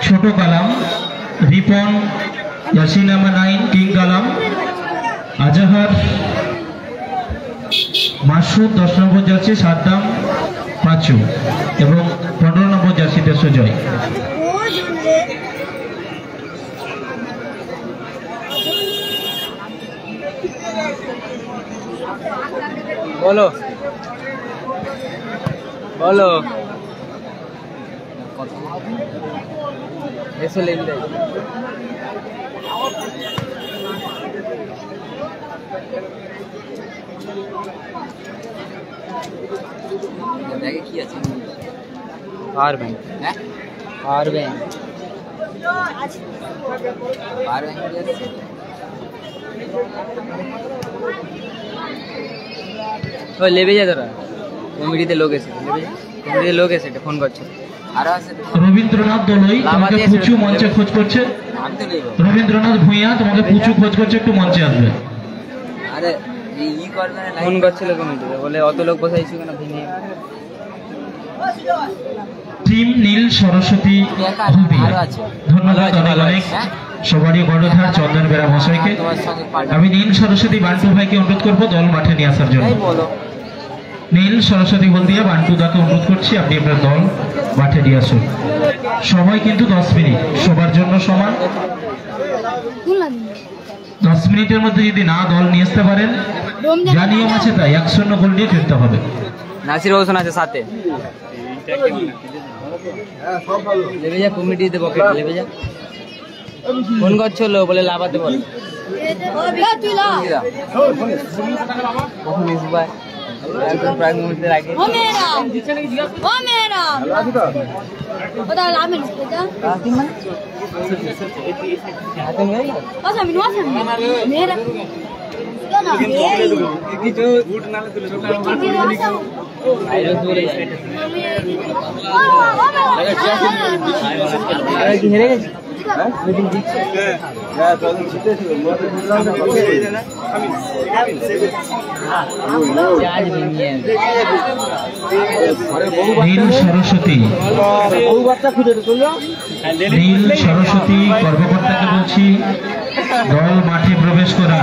ছোট Kalam, Ripon, Yasin number 9 king কালাম, আজাহার, মাসুদ 10 নম্বর jersey Saddam পাঁচু এবং 15 নম্বর জার্সিতে সুজয়। বলো বলো এসে লেন দেয় দেখে কি আছে আর ব্যাংক হ্যাঁ আর ব্যাংক আর ব্যাংক ওই লেবে যা তোরা কমিটিতে লোক এসে কমিটিতে লোক এসে ফোন করছে আর আছে রবীন্দ্রনাথ দলই তোমাকে পুচু মঞ্চে খোঁজ করছে। রবীন্দ্রনাথ ভূঁইয়া তোমাকে পুচু খোঁজ করছে, একটু মঞ্চে আসবে। আরে ই করবে না ফোন করছিল কমিটিতে, বলে অত লোক বসাইছো কেন ভেঙে। টিম নীল সরস্বতী ধন্যবাদ অনেক অনেক সবারই গণধার চন্দন বেরা মশাইকে। আমি নীল সরস্বতী বান্টু ভাইকে অনুরোধ করবো দল মাঠে নিয়ে আসার জন্য। নীল সরস্বতী বলদিয়া বান্টু দাকে অনুরোধ করছি আপনি আপনার দল মাঠে নিয়ে আসুন। সময় কিন্তু 10 মিনিট, সবার জন্য সমান। 10 মিনিটের মধ্যে যদি না দল নিয়ে আসতে পারেন, যা নিয়ম আছে তাই 1-0 গোল দিয়ে ফিরতে হবে। নাসির হোসেন আছে সাথে, লেবে যা কমিটিতে পকেট লেবে যা ফোন করছিল বলে লাভাতে বলে প্রায় মুহূর্তের আগে হেরে গেছে নীল সরস্বতী, নীল সরস্বতী কর্মকর্তাকে বলছি দল মাঠে প্রবেশ করা।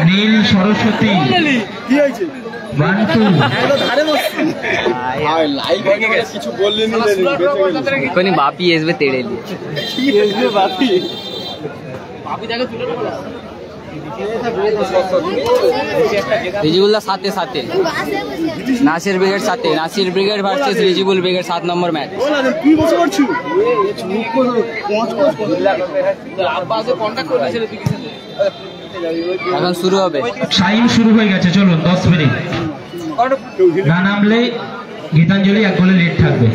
নীল সরস্বতী বান্টু এখনই বাপি আসবে তেড়ে নিয়ে রিজিবুল্লাহ সাথে সাথে নাসির ব্রিগেড সাথে, Nasir brigade versus Rijibul brigade 7 নম্বর ম্যাচ। এখন শুরু হবে, টাইম শুরু হয়ে গেছে, চলুন 10 মিনিট। না নামলে গীতাঞ্জলি 1 গোলে লেট থাকবে।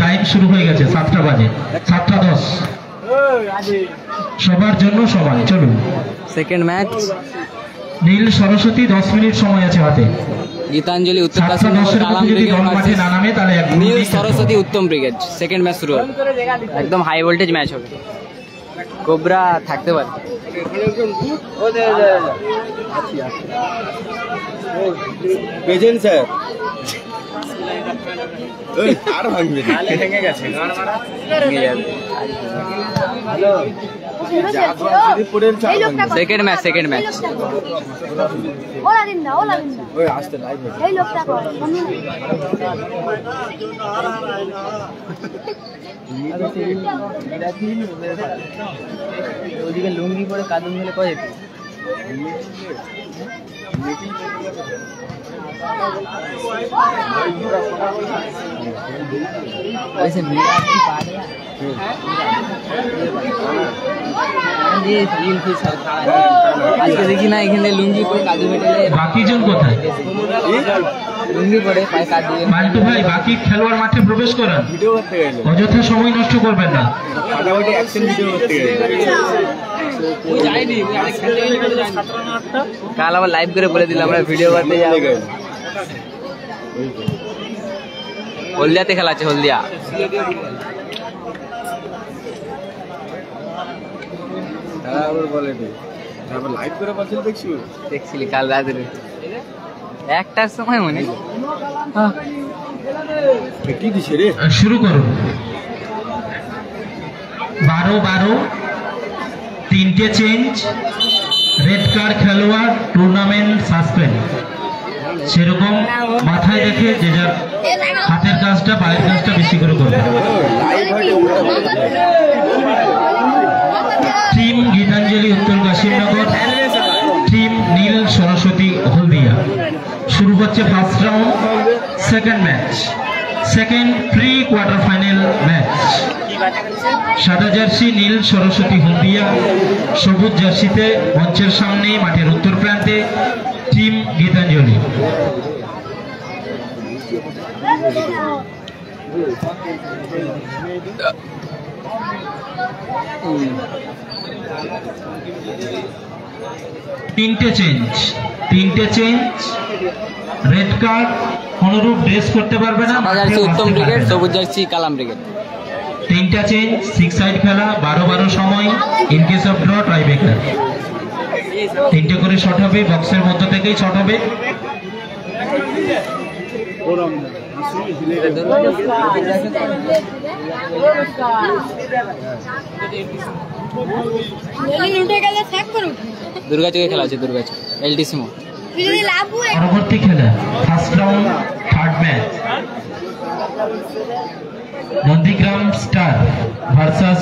টাইম শুরু হয়ে গেছে, 7টা বাজে, 7:10 সবার জন্য সমান। চলুন সেকেন্ড ম্যাচ। নীল সরস্বতী 10 মিনিট সময় আছে হাতে। গীতাঞ্জলি উত্তর নীল Saraswati Uttam brigade second match শুরু হবে। একদম হাই ভোল্টেজ ম্যাচ হবে, কোবরা থাকতে পারে। Sir second match, second match ওদিকে লুঙ্গি পরে কাদুন মিলে কয়ে वैसे मेरा भी पा गया ये रील फिर सरकार আজকে দেখি না এখানে লুঙ্গি পরে কাজু মেটালে বাকি জন কোথায়? লুঙ্গি পরে পায়ে কাজু। মান্টু ভাই বাকি খেলোয়াড় মাঠে প্রবেশ করান, অযথা সময় নষ্ট করবেন না। ফাটাফাটি অ্যাকশন ভিডিও করতে গেলে ওই যায়নি, ওই আরেক খেলতে গেলে যায়নি। কাল আবার লাইভ করে বলে দিলাম আমরা ভিডিও করতে যাব। হলদিয়াতে খেলা আছে, হলদিয়া। আবার বলে দি আবার লাইভ করে বলছিল, দেখছিলি কাল রাতে 1টার সময় মনে কি দিছে রে। শুরু করুন। 12-12, তিনটে চেঞ্জ, রেড কার্ড খেলোয়াড়, টুর্নামেন্ট সাসপেন্ড। সেরকম মাথায় রেখে যে যার হাতের কাজটা পায়ের কাজটা বেশি করে করবে। টিম গীতাঞ্জলি উত্তর কাশিমনগর, টিম নীল সরস্বতী হলদিয়া। শুরু হচ্ছে first round, second match, second pre quarter final match. সাদা জার্সি নীল সরস্বতী হলদিয়া, সবুজ জার্সিতে মঞ্চের সামনে মাঠের উত্তর প্রান্তে টিম গীতাঞ্জলি। তিনটে চেঞ্জ, রেড কার্ড, কোনরূপ ড্রেস করতে পারবে না। সাদা জার্সি উত্তম ব্রিগেড, সবুজ জার্সি কালাম ব্রিগেড। তিনটা চেঞ্জ, 6 সাইড খেলা, 12-12 সময়, in case of draw try breaker. তিনটে করে শট হবে, বক্সের মধ্য থেকেই শট হবে। দুর্গাচকে খেলা আছে, দুর্গাচক এলটিসিমো। পরবর্তী খেলা first round, third match, Nandigram star versus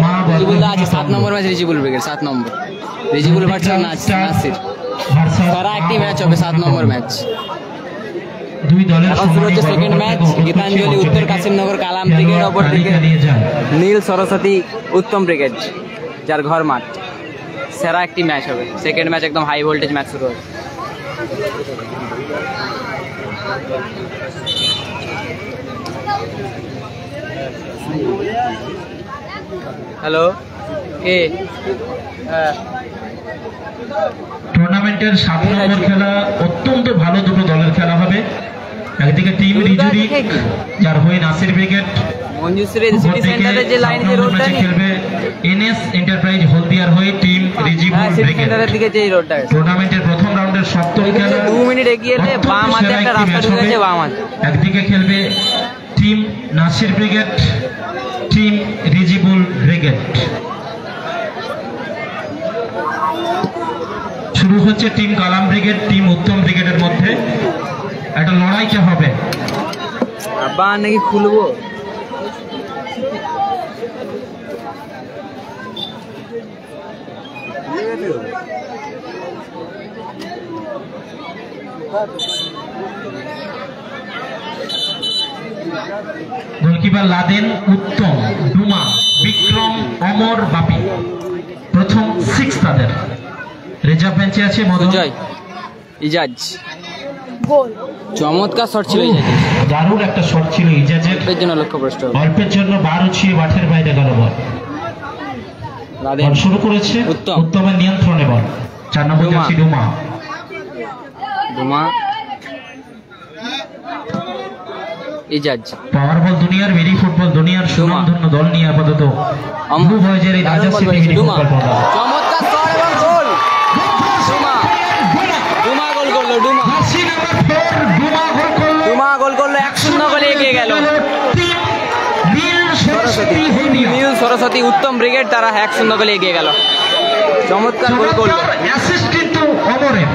মা রিজিবুল আছে 7 নম্বর ম্যাচ, রিজিবুল ব্রিগেড 7 নম্বর, রিজিবুল ভার্সাস নাসির। সারা একটি ম্যাচ হবে, 7 নম্বর ম্যাচ। দুই দলের এখন শুরু হচ্ছে সেকেন্ড ম্যাচ, গীতাঞ্জলি উত্তর কাশিমনগর কালাম ব্রিগেড, অপরদিকে নীল সরস্বতী উত্তম ব্রিগেড, যার ঘর মাঠ। সেরা একটি ম্যাচ হবে, সেকেন্ড ম্যাচ একদম হাই ভোল্টেজ ম্যাচ শুরু হবে। হ্যালো, কে? টুর্নামেন্টের 7 নম্বর খেলা অত্যন্ত ভালো দুটো দলের খেলা হবে। একদিকে টিম রিজুরি, যার হয়ে নাসির ব্রিগেড, মঞ্জুশ্রী সিটি সেন্টারের যে লাইন যে রোডটা খেলবে এনএস এন্টারপ্রাইজ হলদিয়ার হয়ে টিম রিজিবুল সিটি ব্রিগেড। সেন্টারের দিকে যে রোডটা আছে। টুর্নামেন্টের প্রথম রাউন্ডের সপ্তম খেলা, 2 মিনিট এগিয়ে এলে বাম হাতে একটা রাস্তা ঢুকে গেছে, বাম হাতে। একদিকে খেলবে team Nasir brigade, team Rijibul brigade. শুরু হচ্ছে টিম কালাম ব্রিগেড টিম উত্তম ব্রিগেডের মধ্যে। একটা লড়াইটা হবে। আবার নাকি খুলবো? গোলকিপার লাদেন, উত্তম, ডুমা, বিক্রম, অমর, বাপি। প্রথম 6 তাদের। রিজার্ভ বেঞ্চে আছে জয় ইজাজ। চমৎকার শট ছিল ইজাজের, দারুণ একটা শট ছিল ইজাজের, এর জন্য লক্ষ্যভ্রষ্ট। অল্পের জন্য 12 ছুঁয়ে মাঠের বাইরে গেল বল। লাদেন শুরু করেছে উত্তমের নিয়ন্ত্রণে বল। 4 নম্বর জার্সি ডুমা, ইজাজ। পাওয়ার বল দুনিয়ার, মেরি ফুটবল দুনিয়ার সুনামধন্য দল নিয়ে আপাতত ব্লু বয়েজের এই রাজা সিটি মেরি ফুটবল টুর্নামেন্ট। চমৎকার শট এবং গোল। ডুমা গোল করলো, ডুমা গোল করলো, 1-0 গোলে এগিয়ে গেল নীল সরস্বতী উত্তম ব্রিগেড। তারা 1-0 গোলে এগিয়ে গেল। চমৎকার গোল করলো। অ্যাসিস্ট কিন্তু অমরের,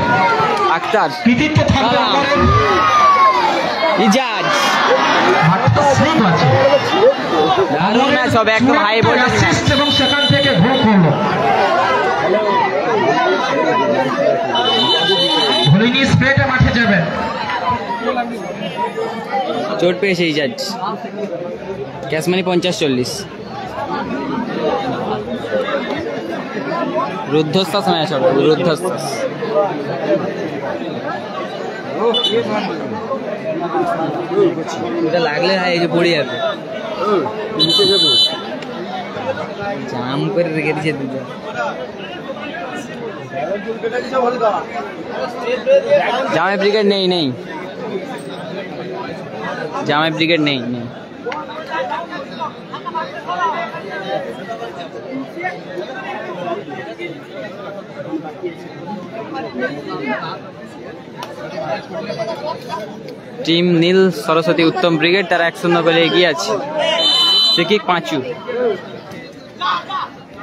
আক্তার, কৃতিত্ব থাকবে অমরের। ইজাজ মাঠটা স্লিপ আছে, দারুণ ম্যাচ হবে, একদম হাই ভোল্টেজ ম্যাচ। এবং সেখান থেকে গোল করলো। ভলিনি স্প্রেটা মাঠে যাবে। চোট পেয়েছে ইজাজ। ক্যাশমানি 50-40। রুদ্ধশ্বাস ম্যাচ হবে, রুদ্ধশ্বাস। এটা লাগলে ভাই এই যে পড়ে যাবে, জাম করে রেখে দিচ্ছে দুজন। জামাই ব্রিগেড নেই, জামাই ব্রিগেড নেই। টিম নীল সরস্বতী উত্তম ব্রিগেড, তারা 1-0 গোলে এগিয়ে আছে। ফ্রি কিক পাঁচু।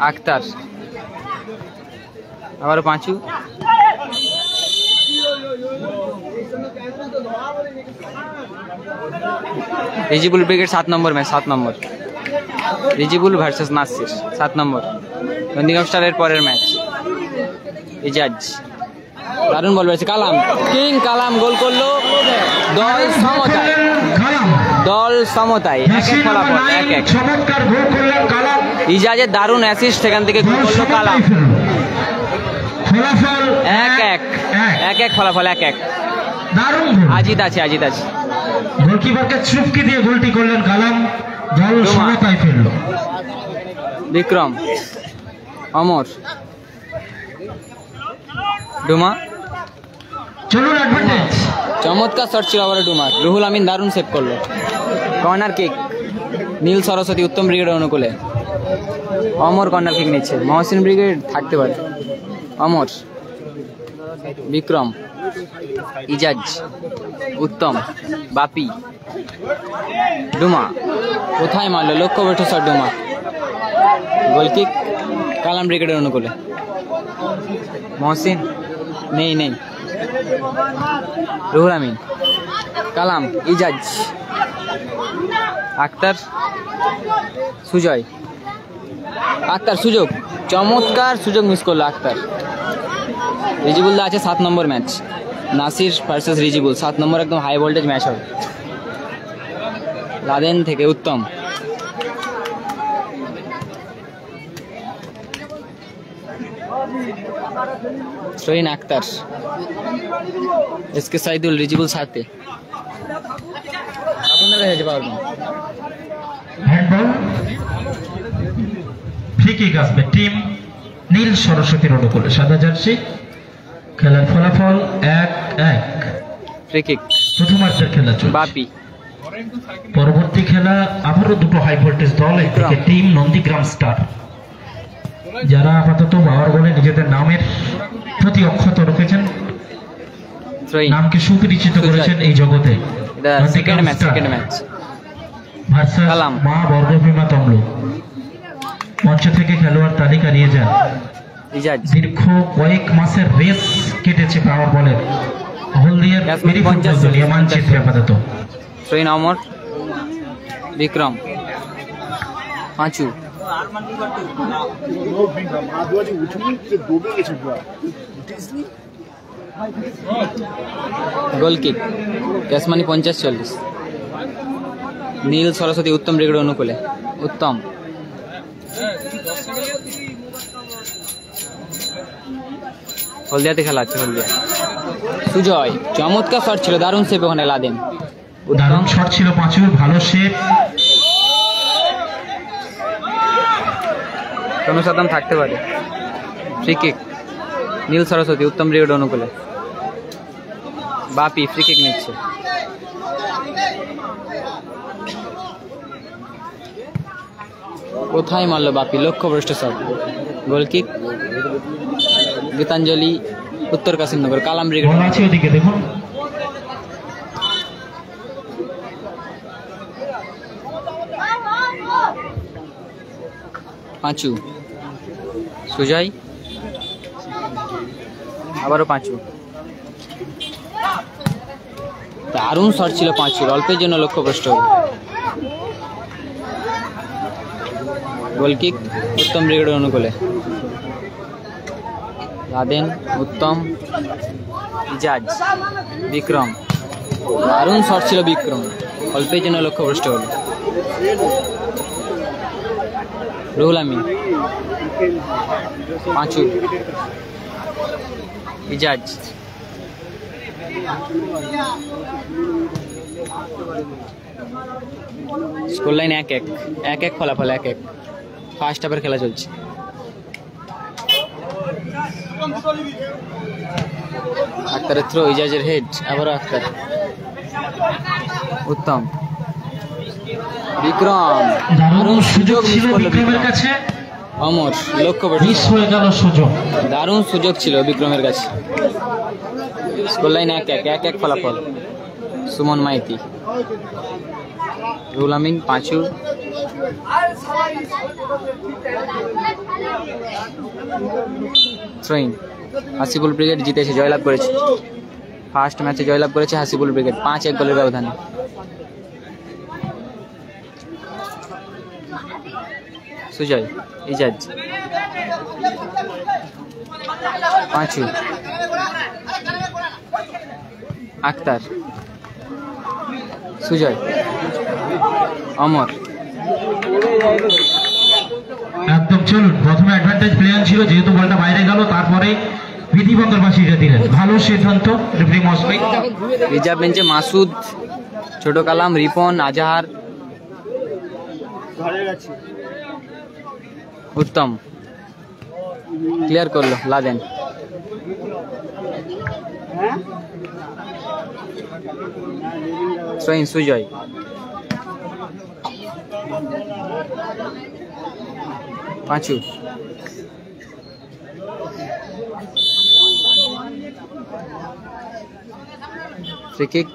আক্তার, আবারও পাঁচু, রিজিবুল ব্রিগেড 7 নম্বর ম্যাচ, 7 নম্বর রিজিবুল ভার্সেস নাসির, 7 নম্বর নন্দীগ্রাম স্টারের পরের ম্যাচ। ইজাজ দারুণ বল রয়েছে, কালাম কিং কালাম গোল করলো, দল সমতায়, দল সমতায়, 1-1 ফলাফল, 1-1। চমৎকার গোল করলেন কালাম। ইজাজের দারুণ অ্যাসিস্ট, সেখান থেকে গোল করলো কালাম। ফলাফল 1-1, 1-1 ফলাফল, 1-1। দারুণ গোল। আজিত আছে, আজিত আছে। গোলকিপারকে চুপকে দিয়ে গোলটি করলেন কালাম, দল ডোমা। সমতায় ফেলল। বিক্রম, অমর, ডুমা, চলুন অ্যাডভান্টেজ। চমৎকার শট ছিল আবার ডুমার, রুহুল আমিন দারুণ সেভ করলো। কর্নার কিক, নীল সরস্বতী উত্তম ব্রিগেডের অনুকূলে। অমর কর্নার কিক নিচ্ছে, মহসিন ব্রিগেড থাকতে পারে। অমর, বিক্রম, ইজাজ, উত্তম, বাপি, ডুমা কোথায় মারলো, লক্ষ্য বেঠো শট ডুমা। গোল কিক কালাম ব্রিগেডের অনুকূলে। মহসিন নেই, নেই। রুহুল আমিন, কালাম, ইজাজ, আক্তার, সুজয়, আক্তার সুযোগ, চমৎকার সুযোগ মিস করলো আক্তার। রিজিবুল্লাহ আছে 7 নম্বর ম্যাচ, নাসির ভার্সেস রিজিবুল, 7 নম্বর একদম হাই ভোল্টেজ ম্যাচ হবে। লাদেন থেকে উত্তম, শহীন আক্তার, এসকে সাইদুল, রিজিবুল সাথে আপনারা হেজে পারবেন। হ্যান্ডবল, ফ্রি কিক আসবে টিম নীল সরস্বতীর অনুকূলে, সাদা জার্সি। খেলার ফলাফল 1-1। ফ্রি কিক প্রথমার্ধের খেলা চলছে। বাপি, পরবর্তী খেলা আবারও দুটো হাই ভোল্টেজ দল, একদিকে টিম নন্দীগ্রাম স্টার, যারা আপাতত পাওয়ার বলে নিজেদের নামের প্রতি অক্ষত রেখেছেন, থ্রোইং, নামকে সুপরিচিত করেছেন এই জগতে। এটা second match, second match. Versus Kalam. মা বর্গভীমা তমলুক। মঞ্চ থেকে খেলোয়াড় তালিকা নিয়ে যান। ইজাজ, দীর্ঘ কয়েক মাসের রেস কেটেছে পাওয়ার বলের হলদিয়ার মেরি ফুটবল দলীয় মানচিত্রে আপাতত। শহীন অমর, বিক্রম, পাঁচু, গোল কিক ক্যাশমানি 50-40। নীল সরস্বতী উত্তম ব্রিগেড অনুকূলে। উত্তম, হলদিয়াতে খেলা আছে, হলদিয়া। সুজয় চমৎকার শট ছিল, দারুণ সেভ ওখানে লাদেন। দারুণ শট ছিল পাঁচুর, ভালো সেভ। 50% থাকতে পারে। Free kick Neel Saraswati Uttam brigade অনুকূলে। বাপি ফ্রি কিক নিচ্ছে। কোথায় মারলো বাপি, লক্ষ্যভ্রষ্ট শট। গোল কিক গীতাঞ্জলি উত্তর কাসিমনগর, কালাম ব্রিগেড। বল আছে ওদিকে দেখুন। পাঁচু, সুজয়, আবারও পাঁচু। দারুণ শট ছিল পাঁচুর, অল্পের জন্য লক্ষ্যভ্রষ্ট হল। গোল কিক উত্তম ব্রিগেড অনুকূলে। লাদেন, উত্তম, ইজাজ, বিক্রম। দারুণ শট ছিল বিক্রম, অল্পের জন্য লক্ষ্যভ্রষ্ট হল। রুহুল আমিন, পাঁচু, ইজাজ, স্কোর লাইন 1-1 ফলাফল 1-1। ফার্স্ট হাফের খেলা চলছে। আক্তারের থ্রো, ইজাজের হেড, আবারও আক্তার। উত্তম, বিক্রম। দারুণ সুযোগ ছিল বিক্রমের কাছে, অমর লক্ষ্য মিস হয়ে গেল সুযোগ। দারুণ সুযোগ ছিল বিক্রমের কাছে। স্কোর লাইন 1-1 ফলাফল। সুমন মাইতি, রুহুল আমিন পাঁচু, থ্রোইং। হাসিবুল ব্রিগেড জিতেছে, জয়লাভ করেছে, ফার্স্ট ম্যাচে জয়লাভ করেছে হাসিবুল ব্রিগেড 5-1 গোলের ব্যবধানে। সুজয়, ইজাজ, পাঁচু, আক্তার, সুজয়, অমর। একদম চলুন, প্রথমে অ্যাডভান্টেজ প্লেয়ার ছিল, যেহেতু বলটা বাইরে গেল, তারপরে বিধিবন্ধের বাসিটা দিলেন, ভালো সিদ্ধান্ত রেফারি মশাই। রিজার্ভ বেঞ্চে মাসুদ, ছোট কালাম, রিপন, আজাহার, উত্তম ক্লিয়ার করলো Laden. Sohin, Sujoy, Panchu, free kick,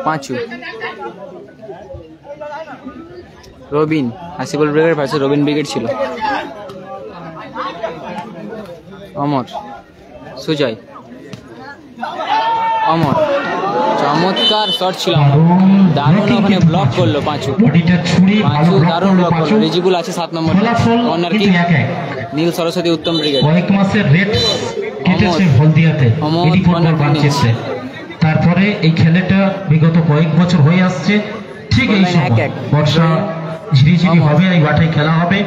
Panchu, Robin. Hasibul brigade versus Robin brigade ছিল। অমর, সুজয়, অমর, চমৎকার শট ছিল, দারুণ ওখানে ব্লক করলো পাঁচু, পাঁচু দারুণ ব্লক করলো। রিজিবুল আছে 7 নম্বর, corner kick, Neel Saraswati Uttam brigade. কয়েক মাসের রেট কেটেছে হলদিয়াতে এডি ফুটবল বাঞ্চেতে। তারপরে এই খেলাটা বিগত কয়েক বছর হয়ে আসছে, ঠিক এই সময় বর্ষা ঝিরিঝিরি হবে, এই মাঠে খেলা হবে,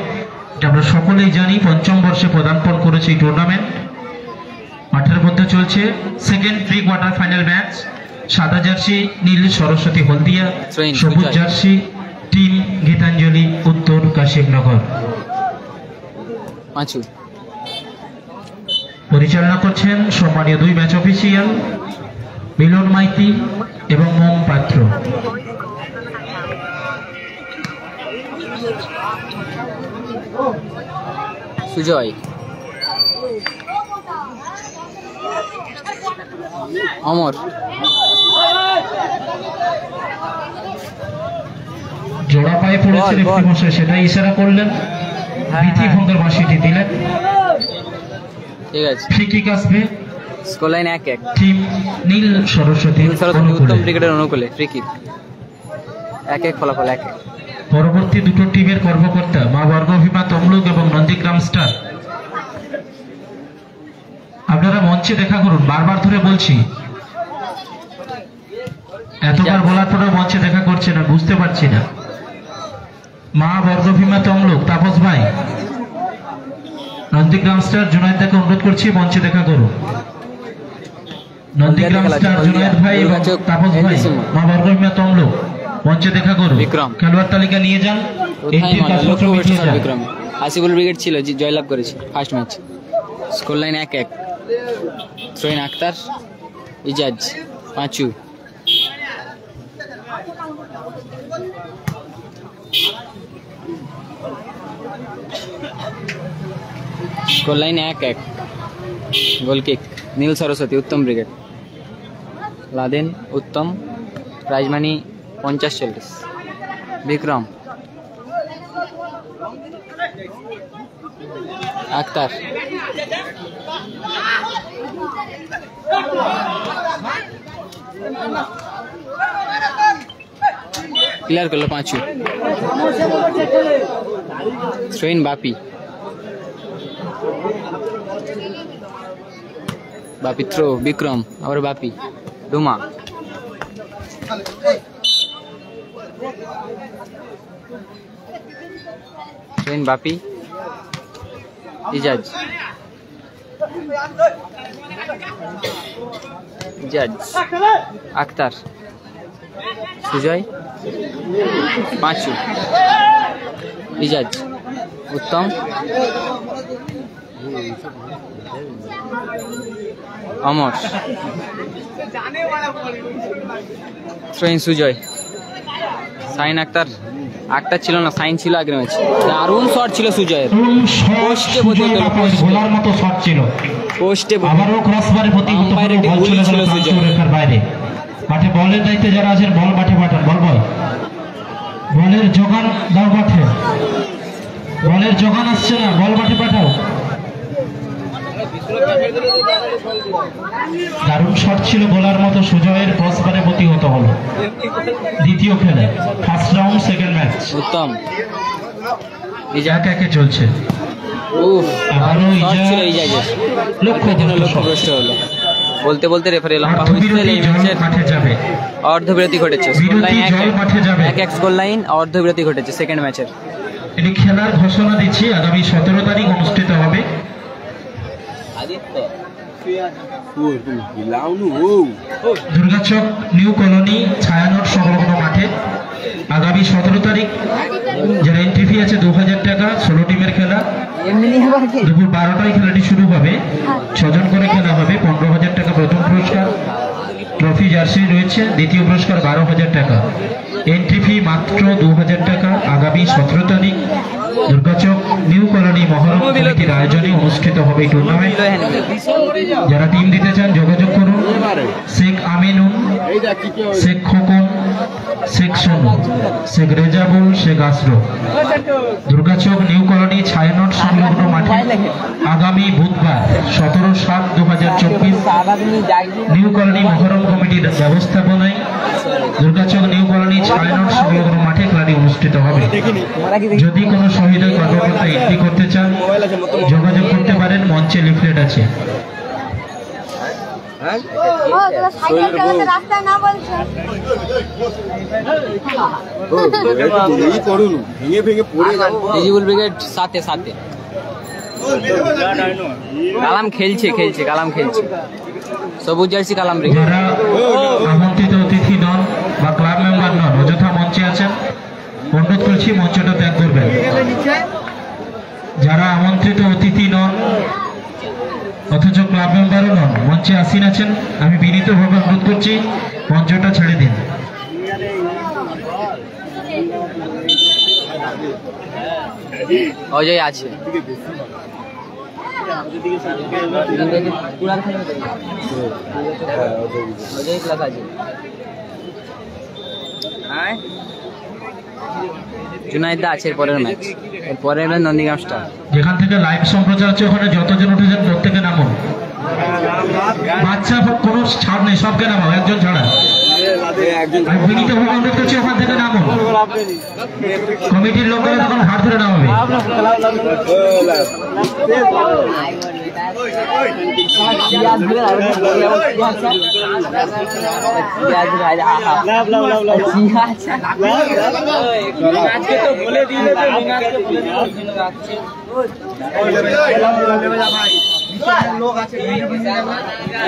এটা আমরা সকলেই জানি। পঞ্চম বর্ষে পদার্পণ করেছে এই টুর্নামেন্ট। মাঠের মধ্যে চলছে second pre quarter final match. সাদা জার্সি নীল সরস্বতী হলদিয়া, সবুজ জার্সি টিম গীতাঞ্জলি উত্তর কাশিমনগর। পাঁচু পরিচালনা করছেন সম্মানীয় 2 ম্যাচ অফিসিয়াল মিলন মাইতি এবং মোম পাত্র। সুজয়, অমর, জোড়া পায়ে পড়েছে রেফারি মশাই, সেটাই ইশারা করলেন, বিধি ভঙ্গের বাঁশিটি দিলেন। ঠিক আছে, ফ্রি কিক আসবে, স্কোর লাইন 1-1, টিম নীল সরস্বতী উত্তম ব্রিগেডের অনুকূলে। ফ্রি কিক 1-1 ফলাফল 1-1। পরবর্তী দুটো টিমের কর্মকর্তা মা বর্গভীমা তমলুক এবং নন্দীগ্রাম স্টার, আপনারা মঞ্চে দেখা করুন, বারবার ধরে বলছি, এতবার বলার পরে মঞ্চে দেখা করছে না, বুঝতে পারছি না। মা বর্গভীমা তমলুক তাপস ভাই, নন্দীগ্রাম স্টার জুনায়েদ দাকে অনুরোধ করছি মঞ্চে দেখা করুন। নন্দীগ্রাম স্টার জুনায়েদ ভাই এবং তাপস ভাই, মা বর্গভীমা তমলুক মঞ্চে দেখা করুন। খেলোয়াড় তালিকা নিয়ে যান। হাসিবুল ব্রিগেড ছিল, জয়লাভ করেছে first match. Score line 1-1। Throw in Aktar, Ijaz, Panchu, score line 1-1। Goal kick Neel Saraswati Uttam brigade. Laden, Uttam, prize money 50-40। Bikram, Aktar, clear করলো পাঁচু। সোহিন, বাপি, বাপি থ্রো, বিক্রম, আবার বাপি, ডুমা, সোহিন, বাপি, ইজাজ, ইজাজ, আক্তার, সুজয়, পাঁচু, ইজাজ, উত্তম, অমর, সোহিন, সুজয়, সাইন আক্তার। আক্তার ছিল না, সাইন ছিল আগের ম্যাচ। দারুণ শট ছিল সুজয়ের, পোস্টে পতিত হলো, গোলার মতো শট ছিল, পোস্টে আবারও ক্রসবারে প্রতিহত হলো, গোল ছিল সুজয়ের বাইরে। মাঠে বলের দায়িত্বে যারা আছেন বল মাঠে পাঠান। বল বয় বলের যোগান দাও মাঠে, বলের যোগান আসছে না, বল মাঠে পাঠাও। দারুণ শট ছিল গোলার মতো, সুজয়ের ক্রসবারে প্রতিহত হলো। দ্বিতীয় খেলা, ফার্স্ট রাউন্ড সেকেন্ড ম্যাচ উত্তম একে একে চলছে। আবারও লক্ষ্যভ্রষ্ট হলো। বলতে বলতে রেফারি লম্বা হুইসেল। এই ম্যাচের মাঠে যাবে, অর্ধবিরতি ঘটেছে। মাঠে যাবে, 1-1 স্কোর লাইন, অর্ধবিরতি ঘটেছে সেকেন্ড ম্যাচের। এটি খেলার ঘোষণা দিচ্ছি, আগামী 17 তারিখ অনুষ্ঠিত হবে। দুর্গাচক নিউ কলোনি ছায়ানট সংলগ্ন মাঠে আগামী 17 তারিখ, যারা এন্ট্রি ফি আছে 2000 টাকা। 16 টিমের খেলা, দুপুর 12টায় খেলাটি শুরু হবে। 6 জন করে খেলা হবে। 15,000 টাকা প্রথম পুরস্কার, ট্রফি জার্সি রয়েছে। দ্বিতীয় পুরস্কার 12,000 টাকা। এন্ট্রি ফি মাত্র 2000 টাকা। আগামী 17 তারিখ দুর্গাচক নিউ কলোনি মহরম কমিটির আয়োজনে অনুষ্ঠিত হবে এই টুর্নামেন্ট। যারা টিম দিতে চান যোগাযোগ করুন। শেখ আমিনুন, শেখ খোকন, শেখ সোনু, শেখ রেজাবুল, শেখ আশরফ। দুর্গাচক নিউ কলোনি ছায়ানট সংলগ্ন মাঠে আগামী বুধবার 17/7/2024 নিউ কলোনি মহরম কমিটির ব্যবস্থাপনায় দুর্গাচক নিউ কলোনি ছায়ানট সংলগ্ন মাঠে খেলাটি অনুষ্ঠিত হবে। যদি কোনো সহৃদয় কর্মকর্তা এন্ট্রি করতে চান যোগাযোগ করতে পারেন। মঞ্চে লিফলেট আছে। কালাম খেলছে কালাম খেলছে। সবুজ জার্সি কালাম ব্রিগেড। যারা আমন্ত্রিত অতিথি নন বা ক্লাব মেম্বার নন অযথা মঞ্চে আছেন, অনুরোধ করছি মঞ্চটা ত্যাগ করবেন। যারা আমন্ত্রিত অতিথি নন অথচ ক্লাব মেম্বারও নন, মঞ্চে আসীন আছেন, আমি বিনীতভাবে অনুরোধ করছি মঞ্চটা ছেড়ে দিন। অজয় আছে। জুনাইদা আছে পরের ম্যাচ। পরের ম্যাচ নন্দীগ্রাম স্টার। যেখান থেকে লাইভ সম্প্রচার হচ্ছে ওখানে যতজন উঠেছেন প্রত্যেকে নামুন। বাচ্চা কোনো ছাড় নেই, সবকে নামাও, একজন ছাড়া। আমি বিনীতভাবে অনুরোধ করছি ওখান থেকে নামুন। কমিটির লোকেরা তখন হাত ধরে নামাবে।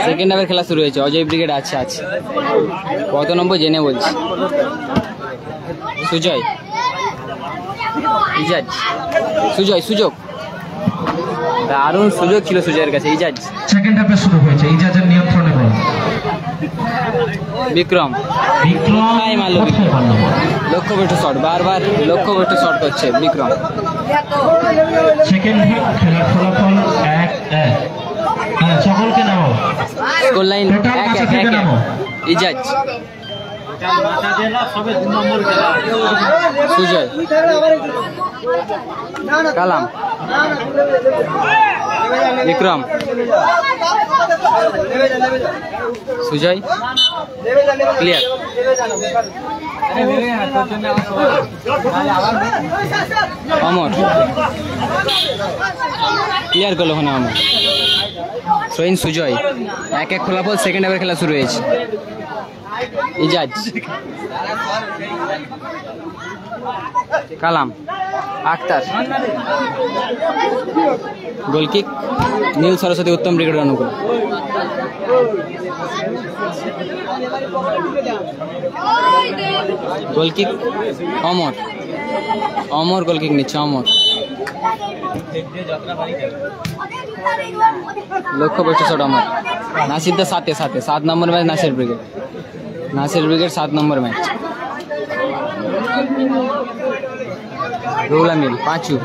সেকেন্ড হাফের খেলা শুরু হয়েছে। অজয় ব্রিগেড আছে। কত নম্বর জেনে বলছি। সুজয়, ইজাজ, সুযোগ দারুণ সুযোগ ছিল সুজয়ের কাছে। ইজাজ সেকেন্ড হাফে শুরু হয়েছে, ইজাজের নিয়ন্ত্রণে বল। বিক্রম লক্ষ্যভ্রষ্ট শট, বারবার লক্ষ্যভ্রষ্ট শট করছে বিক্রম। সেকেন্ড হাফ খেলার ফলাফল 1-1। সকলকে নামাও। Score line 1-1। ইজাজ, সুজয়, কালাম, বিক্রম, সুজয়, ক্লিয়ার। অমর ক্লিয়ার করলো ওখানে অমর। সোহিন, সুজয় 1-1 ফলাফল। সেকেন্ড হাফের খেলা শুরু হয়েছে। ইজাজ, কালাম, আক্তার, গোলকিক নীল সরস্বতী উত্তম ব্রিগেডের অনুকূল। গোলকিক অমর গোলকিক নিচ্ছে। অমর লক্ষ্যভ্রষ্ট শট অমর। নাসিরদের সাথে 7 নম্বর ম্যাচ। নাসির ব্রিগেড 7 নম্বর ম্যাচ। রুহুল আমিন, পাঁচু,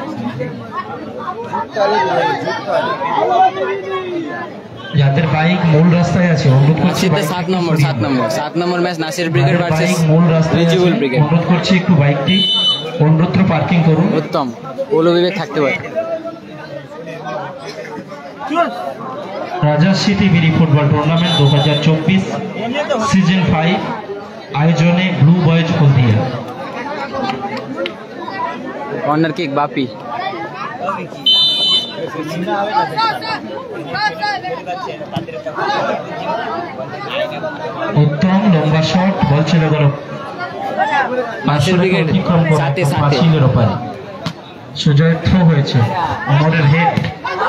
যাদের বাইক মূল রাস্তায় আছে অনুরোধ করছি নাসিরদের 7 নম্বর match Nasir brigade versus bike মূল রাস্তায় রিজিবুল ব্রিগেড। অনুরোধ করছি একটু বাইকটি অন্যত্র পার্কিং করুন। উত্তম পৌল বিবেক থাকতে পারে। Rajshahi BD football tournament 2024 season 5 আয়োজনে ব্লু বয়েজ হলদিয়া। কর্নার কিক বাপি। উত্তম লম্বা শট, বল ছিল গেল নাসির ব্রিগেড সাথে পাঁচিলের ওপারে। সুজয় থ্রো হয়েছে, অমরের হেড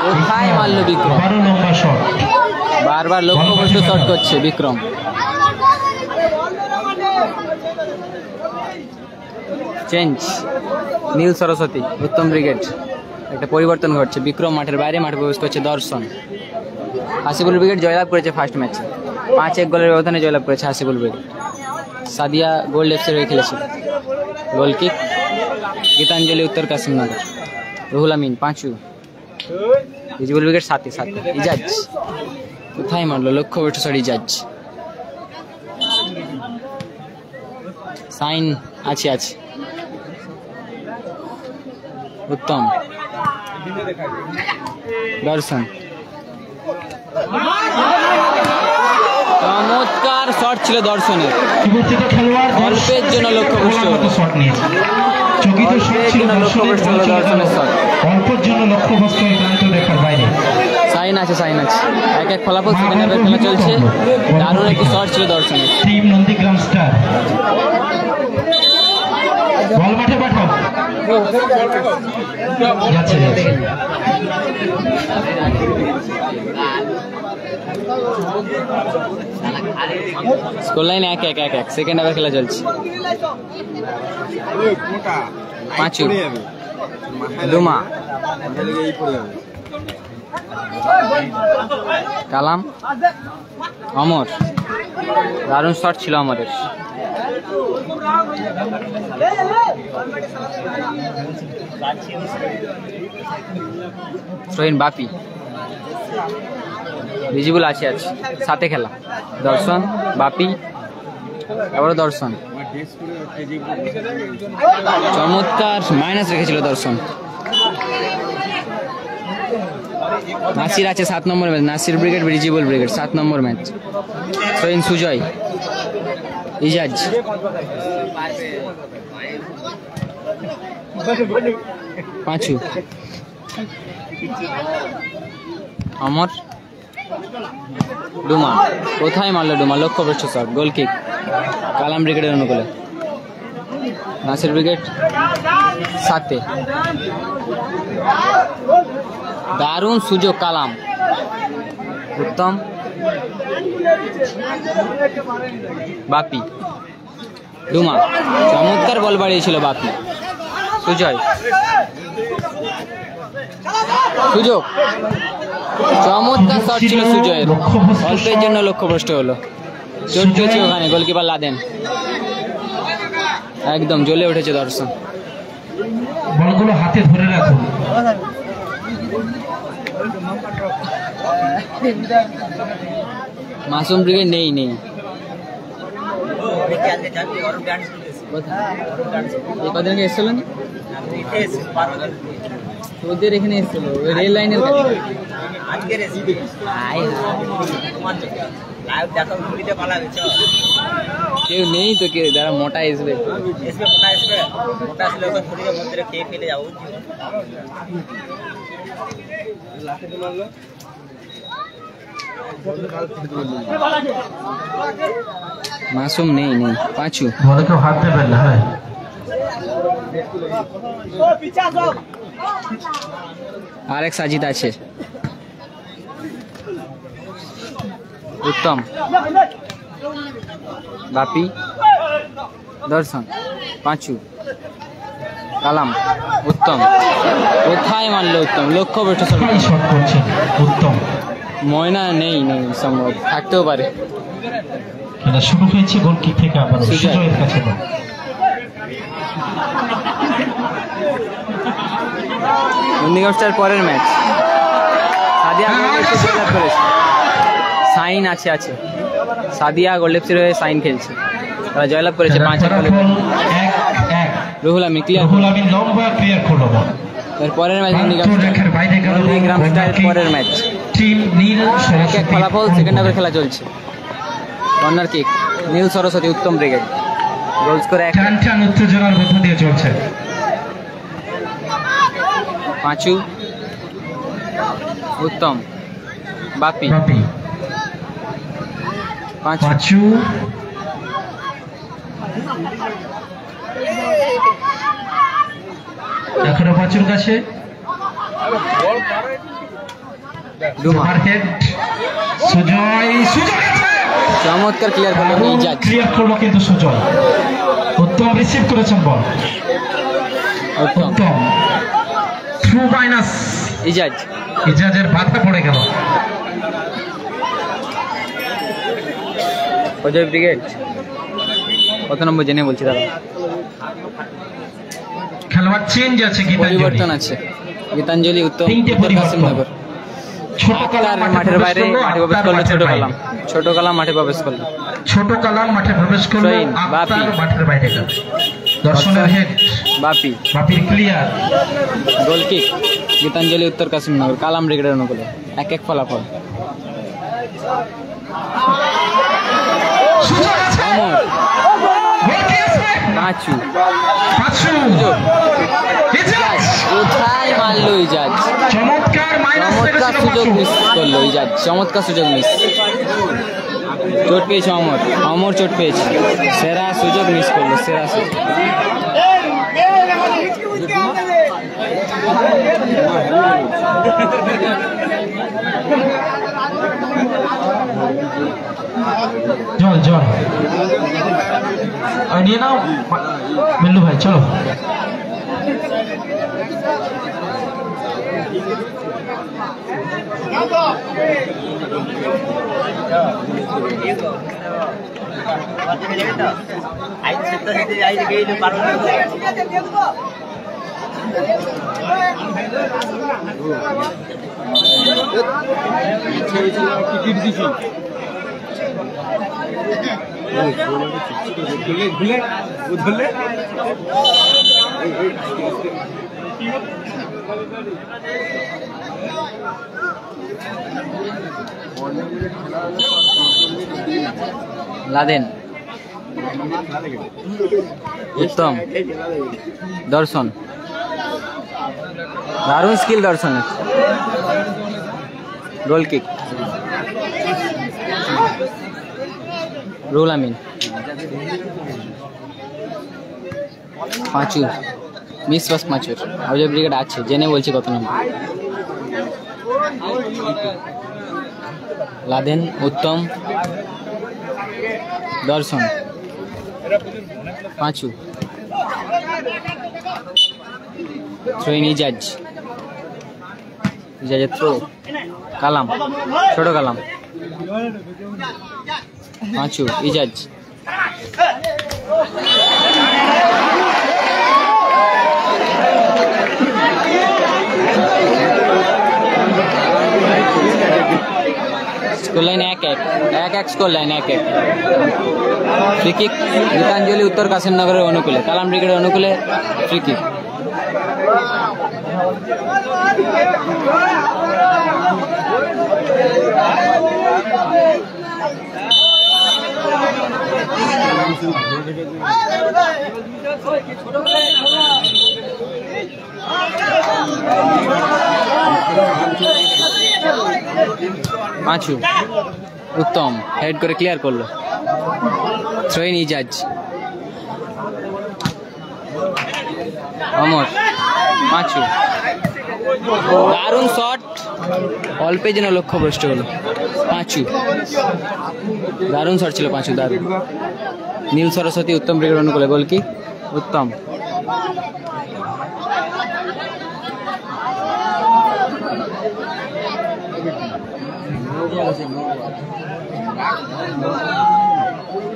কোথায় মারলো বিক্রম, আবারও লম্বা শট, বারবার লক্ষ্যভ্রষ্ট শট করছে বিক্রম। চেঞ্জ, নীল সরস্বতী উত্তম ব্রিগেড। একটা পরিবর্তন ঘটছে, বিক্রম মাঠের বাইরে, মাঠে প্রবেশ করছে দর্শন। হাসিবুল ব্রিগেড জয়লাভ করেছে ফার্স্ট ম্যাচে, 5-1 গোলের ব্যবধানে জয়লাভ করেছে হাসিবুল ব্রিগেড। সাদিয়া গোল্ড এফসির হয়ে খেলেছে। গোল কিক গীতাঞ্জলি উত্তর কাসিমনগর। রুহুল আমিন পাঁচু। রিজিবুল ব্রিগেড সাথে ইজাজ কোথায় মারলো, লক্ষ্যভ্রষ্ট শট ইজাজ। সাইন আছে উত্তম। দর্শন চমৎকার শট ছিল দর্শনের, অল্পের জন্য লক্ষ্যভ্রষ্ট হলো। শট নিয়েছে, চকিত শট ছিল দর্শনের শট, অল্পের জন্য লক্ষ্যভ্রষ্ট হয়ে ক্লান্ত দেখার বাইরে। সাইন আছে 1-1 ফলাফল। সেকেন্ড হাফের খেলা চলছে, দারুণ একটি শট ছিল দর্শনের। টিম নন্দীগ্রাম স্টার, বল মাঠে পাঠাও, যাচ্ছে স্কোর লাইন 1-1 সেকেন্ড হাফের খেলা চলছে। পাঁচু ডুমা কালাম অমর, দারুণ শট ছিল অমরের। সোহিন বাপি। রিজিবুল আছে সাথে খেলা। দর্শন বাপি, আবারও দর্শন, চমৎকার মাইনাস রেখেছিল দর্শন। নাসির আছে 7 নম্বর match, Nasir brigade Rijibul brigade 7 নম্বর ম্যাচ। সোহিন সুজয় ইজাজ, পাঁচু অমর, ডুমা কোথায় মারলো ডুমা, লক্ষ্যভ্রষ্ট শট। গোল কিক কালাম ব্রিগেডের অনুকূলে। নাসির ব্রিগেড সাথে, দারুণ সুযোগ কালাম। উত্তম বাপি ডুমা, চমৎকার বল বাড়িয়েছিল বাপি। সুজয় সুযোগ, চমৎকার শট ছিল সুজয়ের, অল্পের জন্য লক্ষ্যভ্রষ্ট হলো। চোট চলছে ওখানে, গোলকিপার লাদেন। একদম জ্বলে উঠেছে দর্শন। বলগুলো হাতে ধরে রাখুন। মাসুম ব্রিগেড নেই কদিন এসেছিল না, ওদের এখানে এসেছিল রেল লাইনের কাছে। কেউ নেই তো, কেউ যারা মোটা আসবে মাসুম নেই পাঁচু, বলে কেউ হাত দেবেন না। হ্যাঁ, আরেক সাজিদ আছে। উত্তম বাপি, দর্শন পাঁচু, কালাম, উত্তম কোথায় মারলো উত্তম, লক্ষ্যভ্রষ্ট শট করছেন উত্তম। ময়না নেই সম্ভব, থাকতেও পারে। খেলা শুরু হয়েছে গোল কিক থেকে, আবার সুজয়ের কাছে নন্দীগ্রাম স্টার পরের ম্যাচ সাদিয়া জয়লাভ করেছে। সাইন আছে আছে সাদিয়া গোল্ডেপসির হয়ে সাইন খেলছে, তারা জয়লাভ করেছে 5-1 গোলে। 1-1 রুহুল আমিন ক্লিয়ার, রুহুল আমিন লম্বা ক্লিয়ার করলো বল। এর পরের ম্যাচ রেখার বাইরে গেল নন্দীগ্রাম স্টারের পরের ম্যাচ। টিম নীল 1-1 সরস্বতী ফলাফল, সেকেন্ড হাফের খেলা চলছে। Corner kick Neel Saraswati Uttam brigade, goal score 1। টান টান উত্তেজনার মধ্য দিয়ে চলছে। পাঁচু উত্তম বাপি বাপি পাঁচু পাঁচু এখনো পাঁচুর কাছে ডুমা, ওভারহেড সুজয়, সুজয় আছে! চমৎকার ক্লিয়ার করলো ইজাজ। ক্লিয়ার করলো কিন্তু সুজয়, উত্তম রিসিভ করেছেন বল। উত্তম উত্তম থ্রু মাইনাস, ইজাজ ইজাজের বাধা পড়ে গেল। অজয় ব্রিগেড কত নম্বর জেনে বলছি দাদা? খেলোয়াড় চেঞ্জ আছে, গীতাঞ্জলি পরিবর্তন আছে। গীতাঞ্জলি উত্তম, তিনটে উত্তর পরিবর্তন। কাসিমনগর। ছোট কালাম মাঠের বাইরে মাঠে প্রবেশ করলো ছোট বাইরে। কালাম, ছোট কালাম মাঠে প্রবেশ করলো। ছোট কালাম মাঠে প্রবেশ করলো, সৈন, বাপি। আক্তার মাঠের বাইরে গেল। দর্শনের হেড, বাপি বাপির ক্লিয়ার, গোল কিক গীতাঞ্জলি উত্তর কাসিমনগর, কালাম ব্রিগেডের অনুকূলে। 1-1 ফলাফল। সুযোগ আছে, অমর গোল কি আছে? পাঁচু, পাঁচু, ইজাজ, কোথায় মারলো ইজাজ? চমৎকার মাইনাস চমৎকার লেগেছিল সুযোগ পাঁচু। মিস করলো ইজাজ, চমৎকার সুযোগ মিস। চোট পেয়েছে অমর, অমর চোট পেয়েছে। সেরা সুযোগ মিস করলো, সেরা সুযোগ। জল জল নিয়ে নাও মিল্লু ভাই, চলো। লাদেন উত্তম, দর্শন দারুণ স্কিল দর্শনের। Goal kick Ruhul Amin. Panchu miss বাস পাঁচুর, অজয় ব্রিগেড আছে, জেনে বলছি কত নম্বর। লাদেন উত্তম, দর্শন পাঁচু, থ্রোইন ইজাজ, ইজাজের থ্রো, কালাম ছোট Kalam, Panchu Ijaz, score line 1-1 score line 1-1। Free kick Gitanjali উত্তর কাসিমনগরের অনুকূলে, কালাম ব্রিগেডের অনুকূলে free kick. Panchu Uttam head করে ক্লিয়ার করলো, থ্রোইন ইজাজ, অমর পাঁচু, দারুণ শট, অল্পে যেন লক্ষ্যভ্রষ্ট হলো। পাঁচু দারুণ শট ছিল, পাঁচু দারুণ। নীল সরস্বতী উত্তম ব্রিগেড অনুকূলে, গোল কি উত্তম।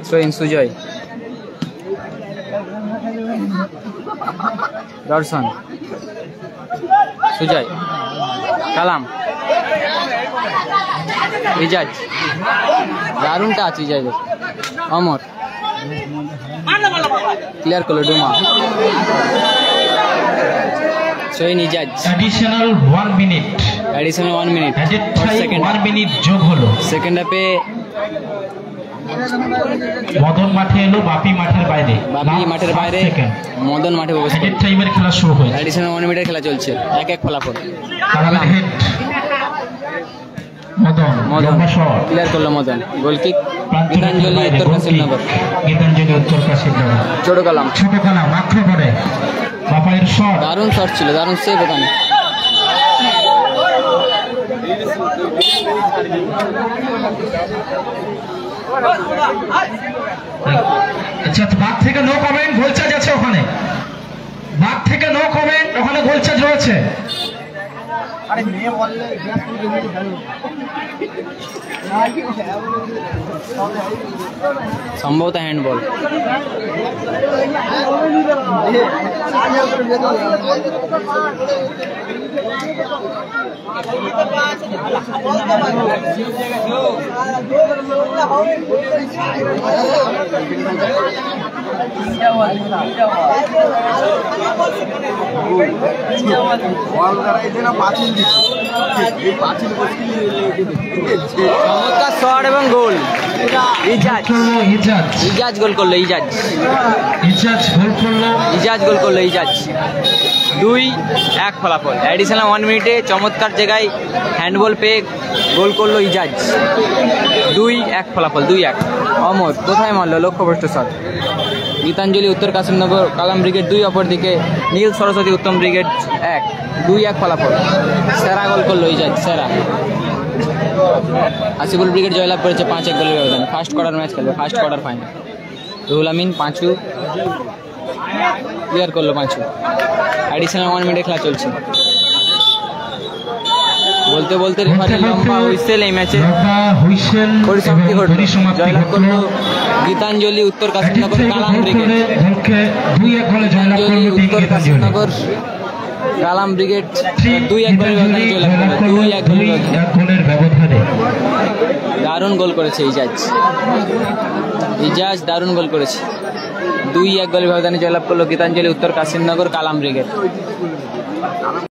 সোয়েন সুজয়, দর্শন সুজয়, কালাম ইজাজ দারুণ টাচ ইজাজের। অমর ক্লিয়ার করলো Duma. Sohin Ijaz additional 1 minute, additional 1 minute added second 1 minute যোগ হলো। সেকেন্ড হাফে মদন মাঠে এলো, বাপি মাঠের বাইরে। বাপি মাঠের বাইরে, মদন মাঠে প্রবেশ অ্যাডেড করলো। টাইমের খেলা শুরু হয়েছে। এডিশনাল 1 মিনিটের খেলা চলছে, 1-1 ফলাফল। কালামের হেড, মদন মদন লম্বা শট, ক্লিয়ার করলো মদন। গোল কিক প্রান্ত গীতাঞ্জলি বাইরে, উত্তর গোল কিক। কাশিমনগর। গীতাঞ্জলি উত্তর কাশিমনগর। ছোট কালাম ছোট কালাম আক্রমণে বাপাইয়ের শট, দারুণ শট ছিল, দারুণ সেভ ওখানে। আচ্ছা বাদ থেকে নো কমেন্ট, গোল চার্জ আছে ওখানে। বাদ থেকে নো কমেন্ট, ওখানে গোল চার্জ রয়েছে। সম্ভবত হ্যান্ডবল। চমৎকার শট এবং গোল। ইজাজ ইজাজ গোল করলো। ইজাজ গোল করলো। ইজাজ গোল করলো। ইজাজ 2-1 ফলাফল। অ্যাডিশনাল 1 মিনিটে চমৎকার জায়গায় হ্যান্ডবল পেয়ে গোল করলো ইজাজ। 2-1 ফলাফল, 2-1। অমর কোথায় মারলো, লক্ষ্যভ্রষ্ট শট। গীতাঞ্জলি উত্তর কাশিমনগর কালাম ব্রিগেড 2, অপরদিকে নীল সরস্বতী উত্তম ব্রিগেড 1। 2-1 ফলাফল। সেরা গোল করলো ইজাজ, সেরা। আসিফুল ব্রিগেড জয়লাভ করেছে 5-1 গোলের ব্যবধানে। ফার্স্ট কোয়ার্টার ম্যাচ খেলবে, first quarter final. Ruhul Amin পাঁচু ক্লিয়ার করলো। পাঁচু অ্যাডিশনাল 1 মিনিটে খেলা চলছে। বলতে বলতে রেফারি লম্বা হুইসেল এই ম্যাচে পরিসমাপ্তি ঘটল। জয়লাভ করলো গীতাঞ্জলি উত্তর কাশিমনগর কালাম ব্রিগেড। গীতাঞ্জলি উত্তর কাশিমনগর কালাম ব্রিগেড 2-1 গোলের ব্যবধানে। দারুণ গোল করেছে ইজাজ। ইজাজ দারুণ গোল করেছে। 2-1 গোলের ব্যবধানে জয়লাভ করলো গীতাঞ্জলি উত্তর কাশিমনগর কালাম ব্রিগেড।